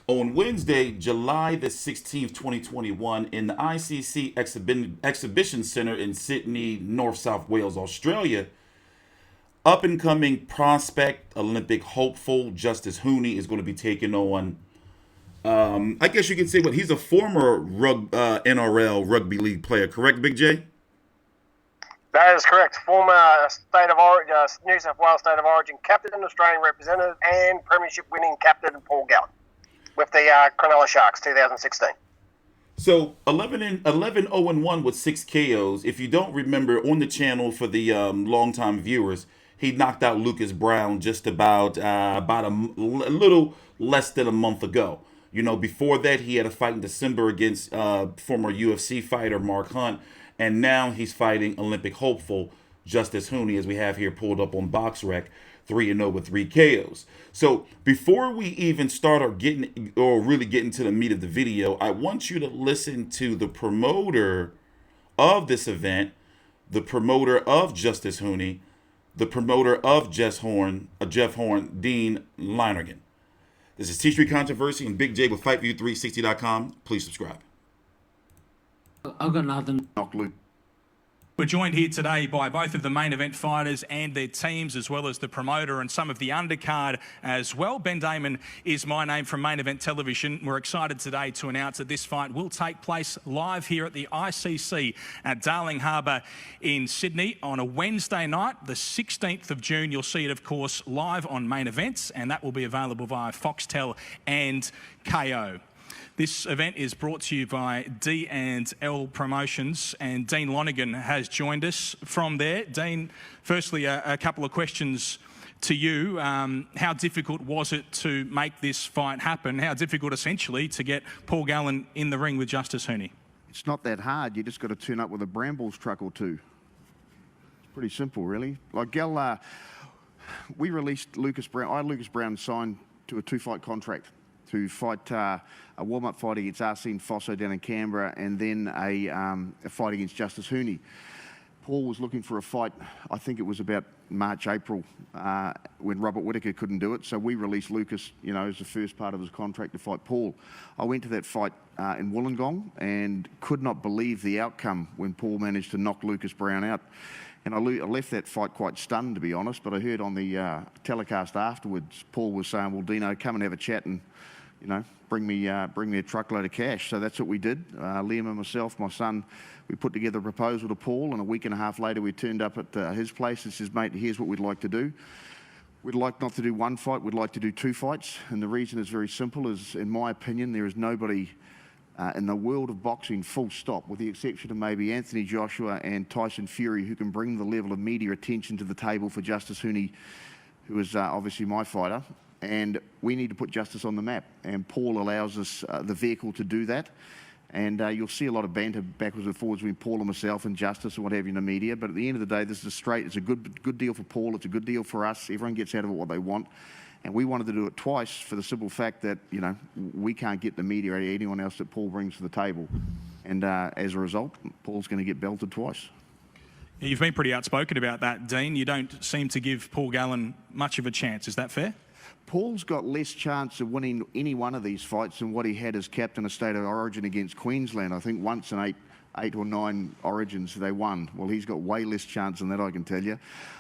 On Wednesday, July the 16th, 2021, in the ICC Exhibition Centre in Sydney, North South Wales, Australia, up and coming prospect, Olympic hopeful Justis Huni is going to be taking on. I guess you could say he's a former NRL rugby league player, correct, Big J? That is correct. Former State of Origin, New South Wales State of Origin captain, Australian representative, and premiership winning captain Paul Gallen with the Cronulla Sharks 2016. So 11-0-1 with 6 KOs. If you don't remember, on the channel for the longtime viewers, he knocked out Lucas Brown just about a little less than a month ago. You know, before that, he had a fight in December against former UFC fighter Mark Hunt, and now he's fighting Olympic hopeful Justis Huni, as we have here pulled up on BoxRec, 3-0 with 3 KOs. So before we even start or really get into the meat of the video, I want you to listen to the promoter of this event, the promoter of Justis Huni, the promoter of Jeff Horn, Dean Linergan. This is TstreeT Controversy and Big J with FightView360.com. Please subscribe. I've got nothing. We're joined here today by both of the main event fighters and their teams, as well as the promoter and some of the undercard as well. Ben Damon is my name from Main Event Television. We're excited today to announce that this fight will take place live here at the ICC at Darling Harbour in Sydney on a Wednesday night, the 16th of June. You'll see it, of course, live on Main Events, and that will be available via Foxtel and KO. This event is brought to you by D&L Promotions, and Dean Lonergan has joined us from there. Dean, firstly, a couple of questions to you. How difficult was it to make this fight happen? How difficult, essentially, to get Paul Gallen in the ring with Justis Huni? It's not that hard. You just got to turn up with a Brambles truck or two. It's pretty simple, really. Like we released Lucas Brown. I had Lucas Brown signed to a 2-fight contract to fight a warm-up fight against Arsene Fosso down in Canberra, and then a fight against Justis Huni. Paul was looking for a fight, I think it was about March, April, when Robert Whittaker couldn't do it. So we released Lucas, as the first part of his contract to fight Paul. I went to that fight in Wollongong and could not believe the outcome when Paul managed to knock Lucas Brown out. And I left that fight quite stunned, to be honest, but I heard on the telecast afterwards, Paul was saying, well, Dino, come and have a chat and, bring me a truckload of cash. So that's what we did. Liam and myself, my son, we put together a proposal to Paul, and a week and a half later we turned up at his place and says, mate, here's what we'd like to do. We'd like not to do one fight, we'd like to do 2 fights. And the reason is very simple, is in my opinion, there is nobody in the world of boxing, full stop, with the exception of maybe Anthony Joshua and Tyson Fury, who can bring the level of media attention to the table for Justis Huni, who is obviously my fighter. And we need to put Justis on the map, and Paul allows us the vehicle to do that. And you'll see a lot of banter backwards and forwards between Paul and myself and Justis and what have you in the media. But at the end of the day, this is it's a good deal for Paul. It's a good deal for us. Everyone gets out of it what they want. And we wanted to do it twice for the simple fact that, we can't get the media or anyone else that Paul brings to the table. And as a result, Paul's going to get belted twice. You've been pretty outspoken about that, Dean. You don't seem to give Paul Gallen much of a chance. Is that fair? Paul's got less chance of winning any one of these fights than what he had as captain of State of Origin against Queensland. I think once in eight or nine Origins they won. Well, he's got way less chance than that, I can tell you.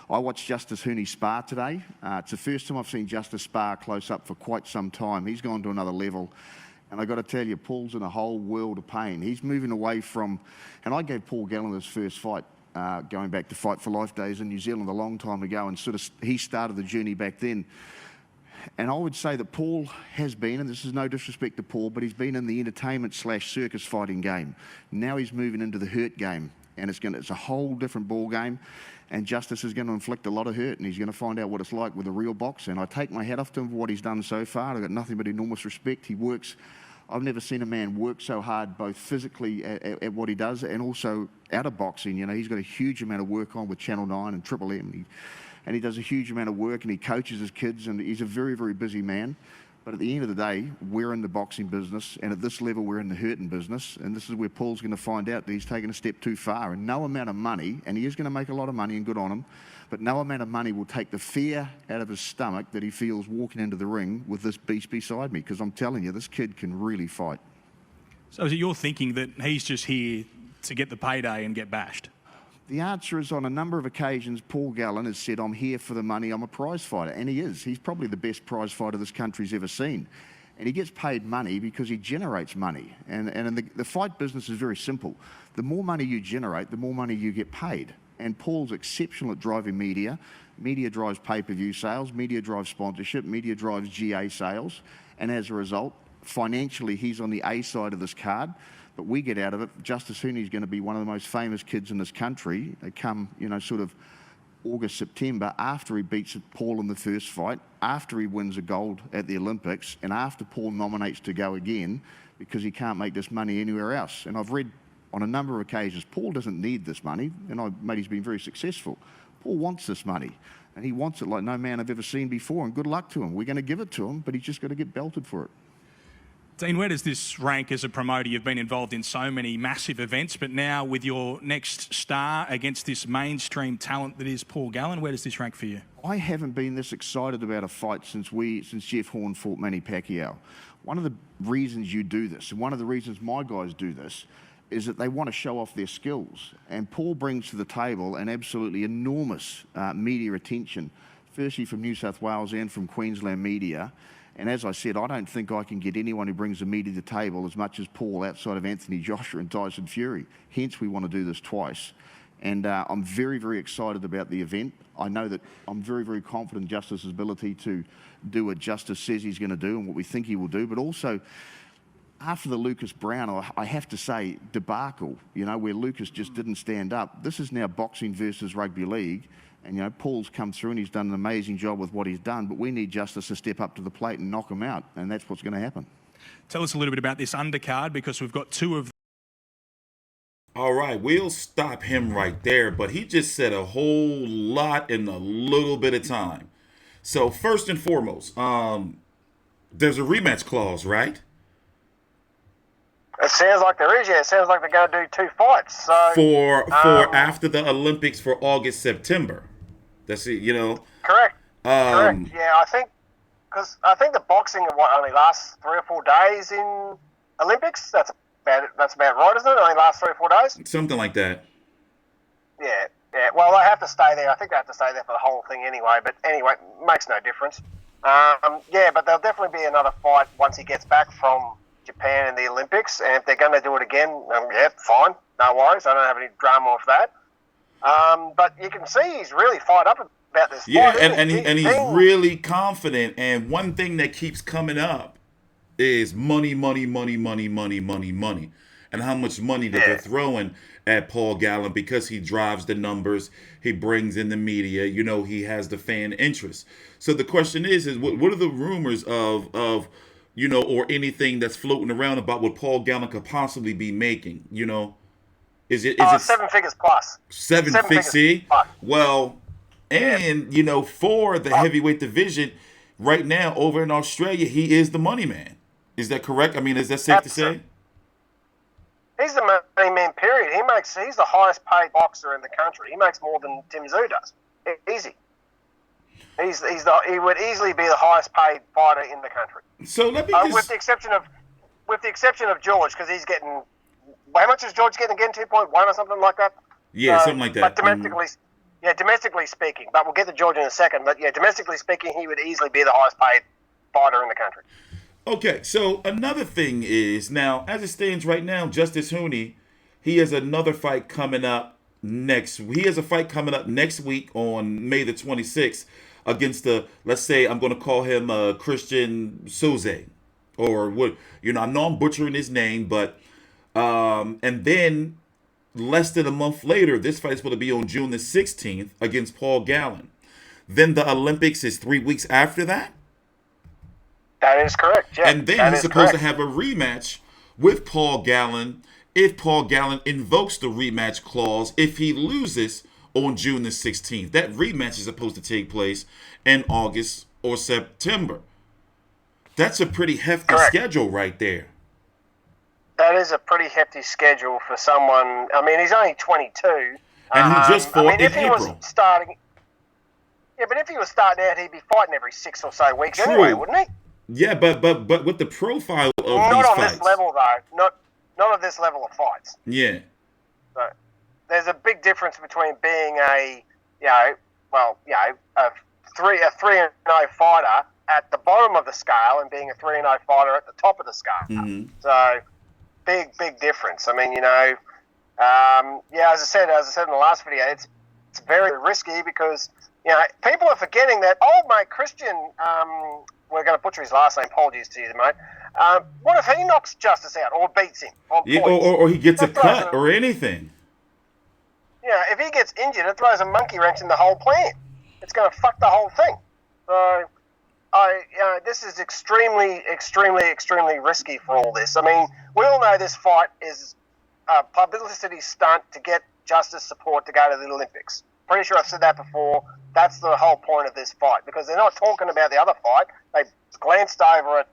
I watched Justis Huni spar today. It's the first time I've seen Justis spar close up for quite some time. He's gone to another level. And I've got to tell you, Paul's in a whole world of pain. He's moving away from... And I gave Paul Gallen his first fight, going back to Fight for Life days in New Zealand a long time ago, and he started the journey back then. And I would say that Paul has been, and this is no disrespect to Paul, but he's been in the entertainment/circus fighting game. Now he's moving into the hurt game, and it's a whole different ball game. And Justis is going to inflict a lot of hurt, and he's going to find out what it's like with a real boxer. And I take my hat off to him for what he's done so far. I've got nothing but enormous respect. He works. I've never seen a man work so hard, both physically at what he does and also out of boxing. He's got a huge amount of work on with Channel 9 and Triple M. And he does a huge amount of work, and he coaches his kids, and he's a very, very busy man. But at the end of the day, we're in the boxing business, and at this level, we're in the hurting business. And this is where Paul's going to find out that he's taken a step too far. And no amount of money, and he is going to make a lot of money, and good on him, but no amount of money will take the fear out of his stomach that he feels walking into the ring with this beast beside me. Because I'm telling you, this kid can really fight. So is it your thinking that he's just here to get the payday and get bashed? The answer is, on a number of occasions, Paul Gallen has said, I'm here for the money, I'm a prize fighter. And he is. He's probably the best prize fighter this country's ever seen. And he gets paid money because he generates money. And in the fight business is very simple. The more money you generate, the more money you get paid. And Paul's exceptional at driving media. Media drives pay-per-view sales. Media drives sponsorship. Media drives GA sales. And as a result, financially, he's on the A side of this card. But we get out of it. Justis Huni is going to be one of the most famous kids in this country. They come, sort of August, September, after he beats Paul in the first fight, after he wins a gold at the Olympics, and after Paul nominates to go again, because he can't make this money anywhere else. And I've read on a number of occasions, Paul doesn't need this money, and mate, he's been very successful. Paul wants this money, and he wants it like no man I've ever seen before, and good luck to him. We're going to give it to him, but he's just got to get belted for it. Dean, where does this rank as a promoter? You've been involved in so many massive events, but now with your next star against this mainstream talent that is Paul Gallen, where does this rank for you? I haven't been this excited about a fight since Jeff Horn fought Manny Pacquiao. One of the reasons you do this, and one of the reasons my guys do this, is that they want to show off their skills. And Paul brings to the table an absolutely enormous media attention, firstly from New South Wales and from Queensland media. And as I said, I don't think I can get anyone who brings the media to the table as much as Paul outside of Anthony Joshua and Tyson Fury. Hence, we want to do this twice. And I'm very, very excited about the event. I know that I'm very, very confident in Justis's ability to do what Justis says he's going to do and what we think he will do. But also, after the Lucas Brown, I have to say, debacle, where Lucas just didn't stand up. This is now boxing versus rugby league. And, Paul's come through and he's done an amazing job with what he's done, but we need Justis to step up to the plate and knock him out, and that's what's going to happen. Tell us a little bit about this undercard, because we've got two of... All right, we'll stop him right there, but he just said a whole lot in a little bit of time. So first and foremost, there's a rematch clause, right? It sounds like there is, yeah. It sounds like they're going to do 2 fights. So For after the Olympics for August, September. That's it, Correct. Correct. Yeah, I think the boxing only lasts 3 or 4 days in Olympics. That's about right, isn't it? It only lasts 3 or 4 days. Something like that. Yeah. Well, they have to stay there. I think they have to stay there for the whole thing anyway. But anyway, it makes no difference. Yeah, but there'll definitely be another fight once he gets back from Japan in the Olympics, and if they're going to do it again, yeah, fine, no worries. I don't have any drama with that. But you can see he's really fired up about this. Yeah, fight, and he's really confident. And one thing that keeps coming up is money, money, money, money, money, money, money, and how much money that they're throwing at Paul Gallen because he drives the numbers, he brings in the media, he has the fan interest. So the question is what are the rumors of or anything that's floating around about what Paul Gallen could possibly be making? Is it 7 figures plus? Seven figures plus. Well, and for the heavyweight division right now over in Australia, he is the money man. Is that correct? I mean, is that safe to say? He's the money man, period. He's the highest paid boxer in the country. He makes more than Tim Tszyu does. Easy. He would easily be the highest paid fighter in the country. So let me with the exception of George, because he's getting, how much is George getting again? 2.1 or something like that. Yeah, something like that. But domestically speaking, but we'll get to George in a second. But yeah, domestically speaking, he would easily be the highest paid fighter in the country. Okay, so another thing is, now as it stands right now, Justis Huni, he has another fight coming up next. He has a fight coming up next week on May the 26th. Against let's say I'm going to call him Christian Soze, or what, I know I'm butchering his name, but, and then less than a month later, this fight's going to be on June the 16th against Paul Gallen. Then the Olympics is 3 weeks after that? That is correct, yeah. And then he's supposed to have a rematch with Paul Gallen if Paul Gallen invokes the rematch clause if he loses on June the 16th. That rematch is supposed to take place in August or September. That's a pretty hefty Correct. schedule right there. That is a pretty hefty schedule for someone. I mean, he's only 22. And he just fought in if he was April. starting, yeah, but if he was starting out, he'd be fighting every 6 or so weeks True. anyway, wouldn't he? Yeah, but with the profile of Not these on fights. this level, though. Not at this level of fights. Yeah. So there's a big difference between being a 3-0 fighter at the bottom of the scale and being a 3-0 fighter at the top of the scale. Mm-hmm. So big difference. I mean, as I said in the last video, it's very risky because people are forgetting that old mate Christian. We're going to butcher his last name. Apologies to you, mate. What if he knocks Justis out or beats him on points? Or he gets a cut or anything. Yeah, if he gets injured, it throws a monkey wrench in the whole plan. It's going to fuck the whole thing. So, this is extremely risky for all this. I mean, we all know this fight is a publicity stunt to get Justis support to go to the Olympics. Pretty sure I've said that before. That's the whole point of this fight because they're not talking about the other fight. They glanced over it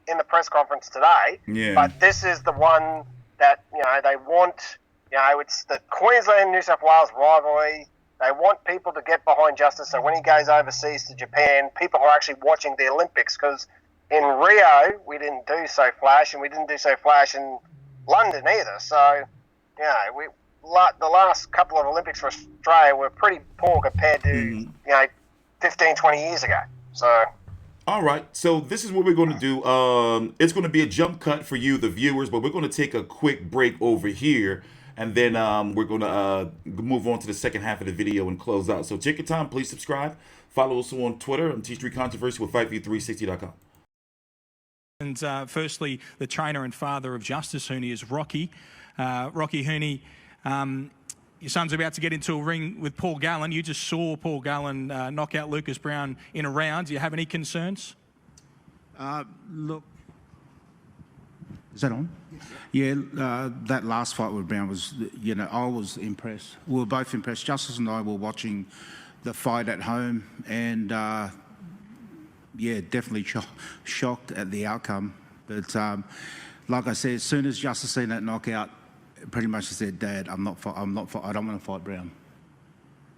in the press conference today. Yeah. But this is the one that they want. It's the Queensland-New South Wales rivalry. They want people to get behind Justis so when he goes overseas to Japan, people are actually watching the Olympics because in Rio, we didn't do so flash and we didn't do so flash in London either. So, the last couple of Olympics for Australia were pretty poor compared to, 15, 20 years ago. So... All right, so this is what we're going to do. It's going to be a jump cut for you, the viewers, but we're going to take a quick break over here, and then we're going to move on to the second half of the video and close out. So take your time. Please subscribe. Follow us on Twitter. I'm TstreeT Controversy with FightView360.com. And firstly, the trainer and father of Justis Huni is Rocky. Rocky Huni, your son's about to get into a ring with Paul Gallen. You just saw Paul Gallen knock out Lucas Brown in a round. Do you have any concerns? Look, is that on? Yeah, that last fight with Brown was, I was impressed. We were both impressed. Justis and I were watching the fight at home and, definitely shocked at the outcome. But like I said, as soon as Justis seen that knockout, pretty much said, Dad, I don't want to fight Brown.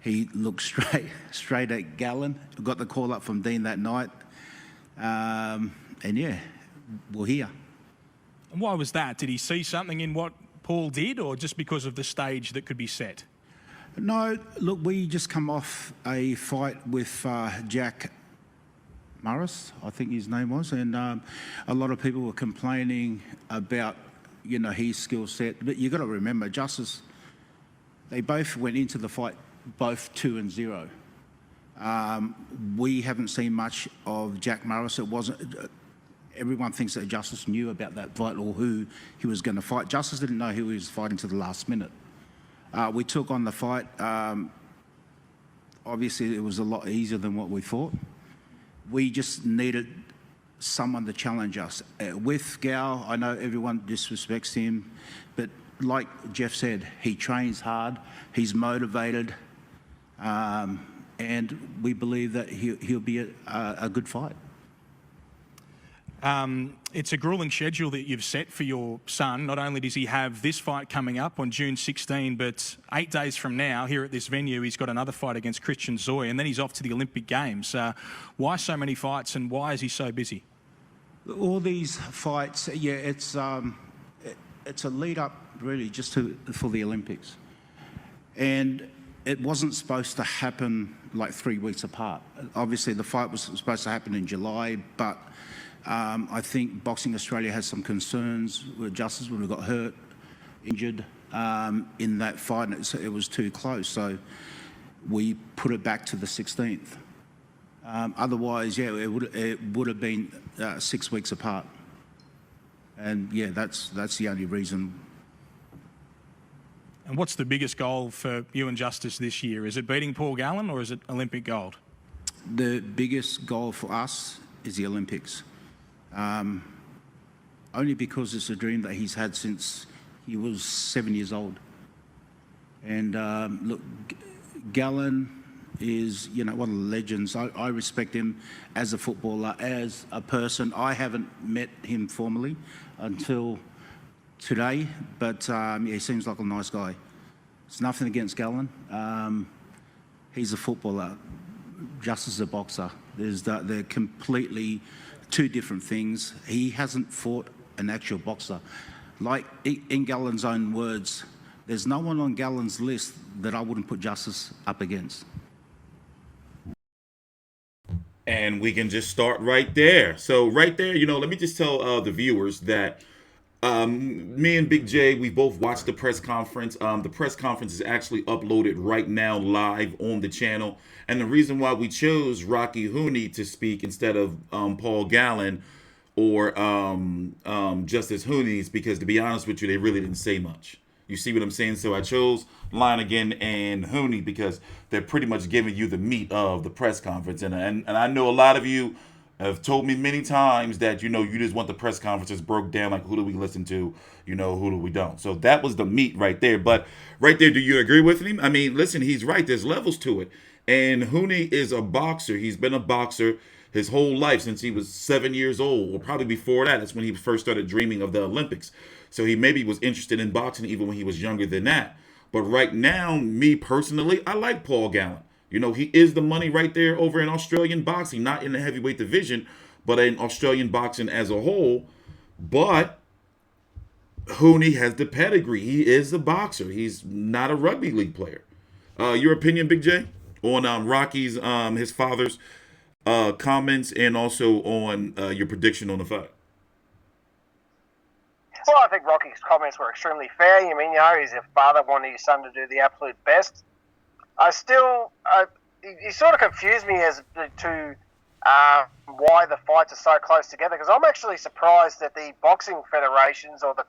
He looked straight at Gallen, got the call up from Dean that night, we're here. And why was that? Did he see something in what Paul did or just because of the stage that could be set? No, look, we just come off a fight with Jack Morris, I think his name was, and a lot of people were complaining about his skill set. But you got to remember, Justis, they both went into the fight both 2-0. We haven't seen much of Jack Morris. It wasn't. Everyone thinks that Justis knew about that fight or who he was going to fight. Justis didn't know who he was fighting to the last minute. We took on the fight. Obviously, it was a lot easier than what we thought. We just needed someone to challenge us. With Gal, I know everyone disrespects him, but like Jeff said, he trains hard, he's motivated, and we believe that he'll be a good fight. It's a grueling schedule that you've set for your son. Not only does he have this fight coming up on June 16, but 8 days from now, here at this venue, he's got another fight against Christian Zoy, and then he's off to the Olympic Games. Why so many fights, and why is he so busy? All these fights, it's a lead up really just for the Olympics, and it wasn't supposed to happen like 3 weeks apart. Obviously, the fight was supposed to happen in July, but I think Boxing Australia has some concerns with Justis when we got hurt, injured in that fight, and it was too close, so we put it back to the 16th. Otherwise, it would have been 6 weeks apart, and that's the only reason. And what's the biggest goal for you and Justis this year? Is it beating Paul Gallen or is it Olympic gold? The biggest goal for us is the Olympics. Only because it's a dream that he's had since he was 7 years old. And look, Gallen, is, you know, one of the legends. I respect him as a footballer, as a person. I haven't met him formally until today, but yeah, he seems like a nice guy. It's nothing against Gallen. He's a footballer. Justis is a boxer. They're completely two different things. He hasn't fought an actual boxer. Like in Gallen's own words, there's no one on Gallen's list that I wouldn't put Justis up against. And we can just start right there. So right there, you know, let me just tell the viewers that me and Big J, we both watched the press conference. The press conference is actually uploaded right now live on the channel. And the reason why we chose Rocky Huni to speak instead of Paul Gallen or Justis Huni is because, to be honest with you, they really didn't say much. You see what I'm saying? So I chose Lanigan and Huni because they're pretty much giving you the meat of the press conference. And I know a lot of you have told me many times that, you know, you just want the press conferences broke down, like who do we listen to, you know, who do we don't. So that was the meat right there. But right there, do you agree with him? I mean, listen, he's right. There's levels to it. And Huni is a boxer. He's been a boxer his whole life since he was 7 years old, or probably before that. That's when he first started dreaming of the Olympics. So he maybe was interested in boxing even when he was younger than that. But right now, me personally, I like Paul Gallen. You know, he is the money right there over in Australian boxing, not in the heavyweight division, but in Australian boxing as a whole. But Huni has the pedigree. He is a boxer. He's not a rugby league player. Your opinion, Big J, on Rocky's, his father's comments, and also on your prediction on the fight? Well, I think Rocky's comments were extremely fair. You mean, you know, his father wanted his son to do the absolute best. He sort of confused me as to why the fights are so close together, because I'm actually surprised that the boxing federations or the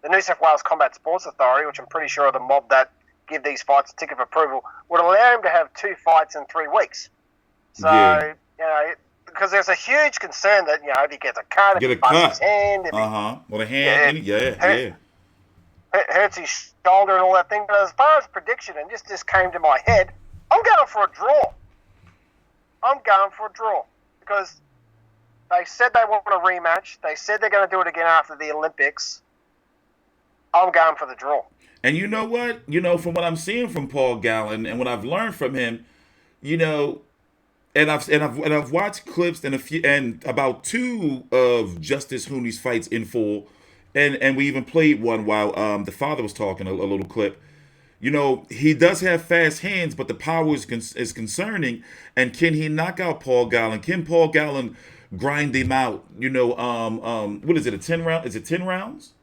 New South Wales Combat Sports Authority, which I'm pretty sure are the mob that give these fights a tick of approval, would allow him to have 2 fights in 3 weeks. So, Yeah. you know, because there's a huge concern that, you know, if he gets a cut, if he busts his hand, if Well, a hand, yeah. hurts his shoulder and all that thing. But as far as prediction, and this came to my head, I'm going for a draw. Because they said they want a rematch. They said they're going to do it again after the Olympics. I'm going for the draw. And you know what? You know, from what I'm seeing from Paul Gallen and what I've learned from him, you know, and I've watched clips and about 2 of Justis Huni's fights in full, and we even played one while the father was talking, a little clip. You know, he does have fast hands, but the power is concerning. And can he knock out Paul Gallen? Can Paul Gallen grind him out? You know, what is it? A 10 round? Is it 10 rounds?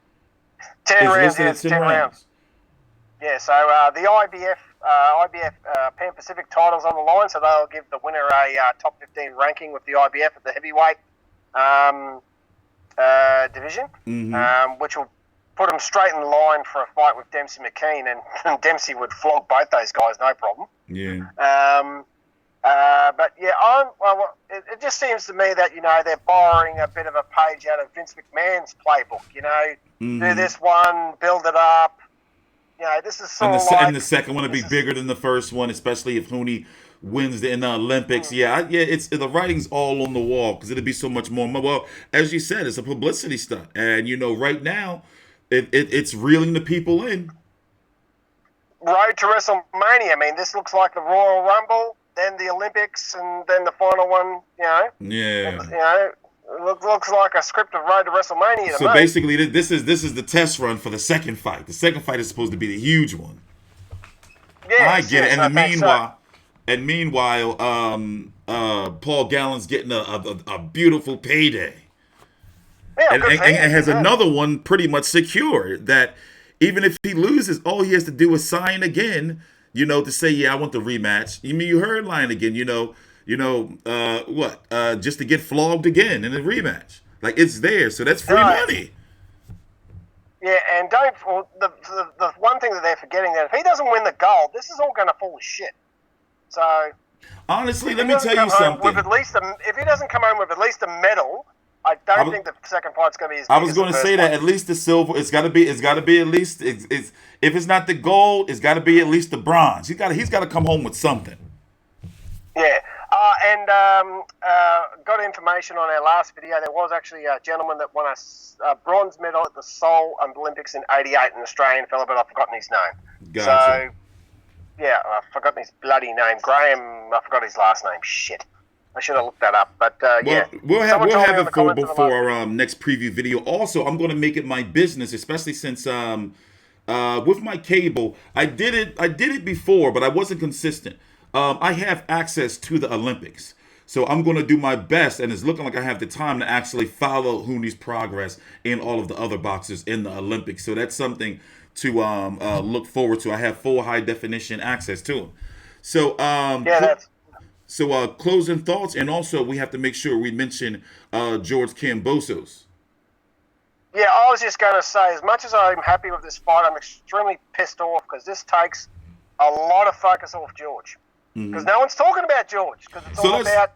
10 rounds. Yeah, it's 10 rounds. Yeah. So the IBF Pan Pacific titles on the line, so they'll give the winner a top 15 ranking with the IBF at the heavyweight division, which will put him straight in line for a fight with Dempsey McKean, and Dempsey would flog both those guys, no problem. Yeah. But yeah, it just seems to me that, you know, they're borrowing a bit of a page out of Vince McMahon's playbook. You know, do this one, build it up. You know, this is sort of like, and the second one to be bigger than the first one, especially if Huni wins in the Olympics. It's the writing's all on the wall because it'll be so much more. Well, as you said, it's a publicity stunt, and you know, right now, it's reeling the people in. Road to WrestleMania. I mean, this looks like the Royal Rumble, then the Olympics, and then the final one. You know. Yeah. You know. It looks like a script of Road to WrestleMania. So basically, this is the test run for the second fight. The second fight is supposed to be the huge one. Yeah, I get it. And meanwhile, Paul Gallen's getting a beautiful payday. Yeah, and has another one pretty much secure. That even if he loses, all he has to do is sign again. You know, to say, yeah, I want the rematch. You heard line again. Just to get flogged again in a rematch. Like, it's there, so that's free money. Yeah, and the one thing that they're forgetting, that if he doesn't win the gold, this is all going to fall to shit. So, honestly, let me tell you something. If he doesn't come home with at least a medal, I don't think the second fight's going to be as big. I was going to say that at least the silver. It's got to be at least. It's if it's not the gold, it's got to be at least the bronze. He's got to come home with something. Yeah, and got information on our last video. There was actually a gentleman that won a bronze medal at the Seoul Olympics in '88, an Australian fella, but I've forgotten his name. Gotcha. So, yeah, I've forgotten his bloody name. Graham, I forgot his last name. Shit. I should have looked that up. But, yeah. We'll have Someone told me it in the for comments of the before last our next preview video. Also, I'm going to make it my business, especially since with my cable, I did it before, but I wasn't consistent. I have access to the Olympics. So I'm going to do my best, and it's looking like I have the time to actually follow Huni's progress in all of the other boxers in the Olympics. So that's something to look forward to. I have full high definition access to him. So closing thoughts, and also we have to make sure we mention George Kambosos. Yeah, I was just going to say, as much as I'm happy with this fight, I'm extremely pissed off because this takes a lot of focus off George. Because no one's talking about George. Because it's all about.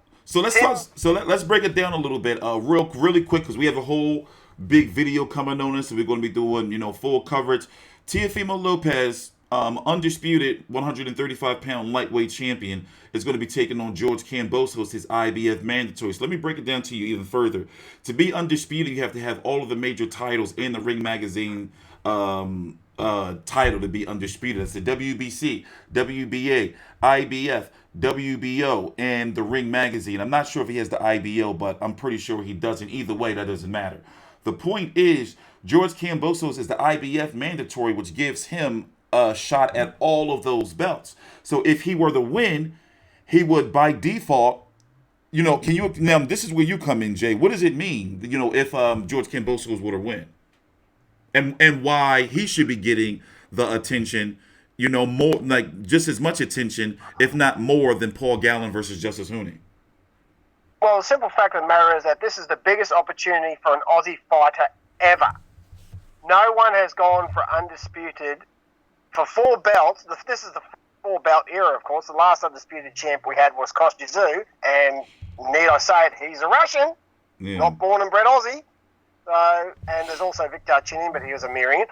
Let's break it down a little bit, really quick, because we have a whole big video coming on us, so we're going to be doing full coverage. Teofimo Lopez, undisputed 135-pound lightweight champion, is going to be taking on George Kambosos, his IBF mandatory. So let me break it down to you even further. To be undisputed, you have to have all of the major titles in the Ring Magazine title to be undisputed. That's the WBC, WBA, IBF, WBO, and the Ring Magazine. I'm not sure if he has the IBO, but I'm pretty sure he doesn't. Either way, that doesn't matter. The point is, George Kambosos is the IBF mandatory, which gives him a shot at all of those belts. So if he were to win, he would by default, now this is where you come in, Jay. What does it mean, if George Kambosos were to win? And why he should be getting the attention, more, like just as much attention, if not more, than Paul Gallen versus Justis Huni. Well, the simple fact of the matter is that this is the biggest opportunity for an Aussie fighter ever. No one has gone for undisputed for 4 belts. This is the 4-belt era, of course. The last undisputed champ we had was Kostya, and need I say it, he's a Russian, not born and bred Aussie. So, and there's also Viktor Chinin, but he was a Mirian.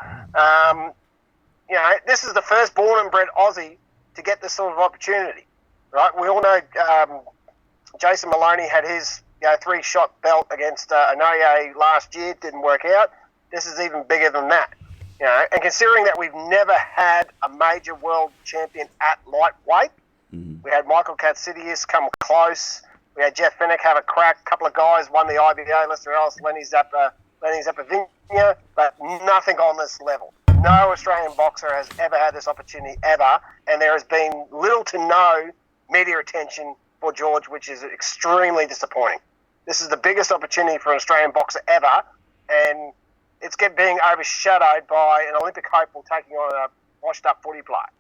This is the first born and bred Aussie to get this sort of opportunity, right? We all know Jason Maloney had his 3-shot belt against Anoye last year. Didn't work out. This is even bigger than that. And considering that we've never had a major world champion at lightweight, we had Michael Katsidius come close. We had Jeff Fennick have a crack. A couple of guys won the IBO, Lester Ellis, Lenny Zapavinia, but nothing on this level. No Australian boxer has ever had this opportunity ever, and there has been little to no media attention for George, which is extremely disappointing. This is the biggest opportunity for an Australian boxer ever, and it's being overshadowed by an Olympic hopeful taking on a washed-up footy player.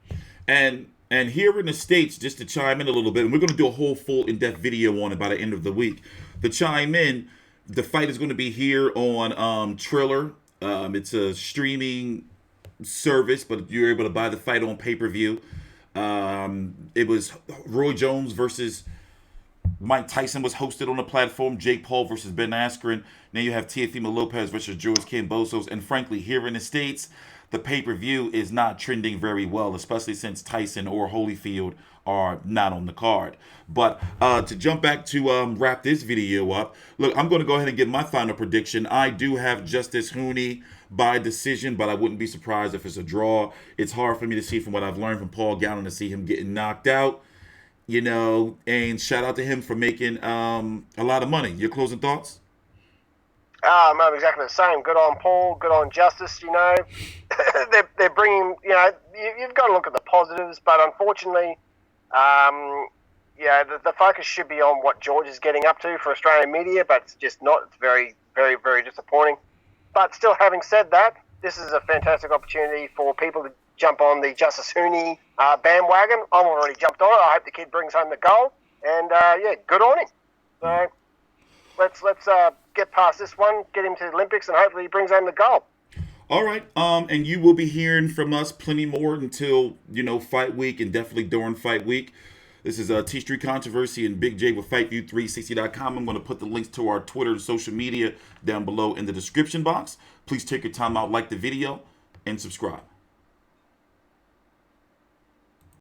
And here in the States, just to chime in a little bit, and we're going to do a whole full in-depth video on it by the end of the week. To chime in, the fight is going to be here on Triller. It's a streaming service, but you're able to buy the fight on pay-per-view. It was Roy Jones versus Mike Tyson was hosted on the platform. Jake Paul versus Ben Askren. Now you have Teofimo Lopez versus George Kambosos. And frankly, here in the States, the pay-per-view is not trending very well, especially since Tyson or Holyfield are not on the card. But to jump back to wrap this video up, look, I'm going to go ahead and give my final prediction. I do have Justis Huni by decision, but I wouldn't be surprised if it's a draw. It's hard for me to see from what I've learned from Paul Gallen to see him getting knocked out, and shout out to him for making a lot of money. Your closing thoughts? I'm exactly the same. Good on Paul, good on Justis, they're bringing, you've got to look at the positives, but unfortunately, the focus should be on what George is getting up to for Australian media, but it's just not. It's very, very, very disappointing. But still, having said that, this is a fantastic opportunity for people to jump on the Justis Huni bandwagon. I'm already jumped on it. I hope the kid brings home the gold, and good on him. So let's get past this one, get him to the Olympics, and hopefully he brings home the gold. All right, and you will be hearing from us plenty more until, fight week, and definitely during fight week. This is TstreeT Controversy and Big J with FightView360.com. I'm going to put the links to our Twitter and social media down below in the description box. Please take your time out, like the video, and subscribe.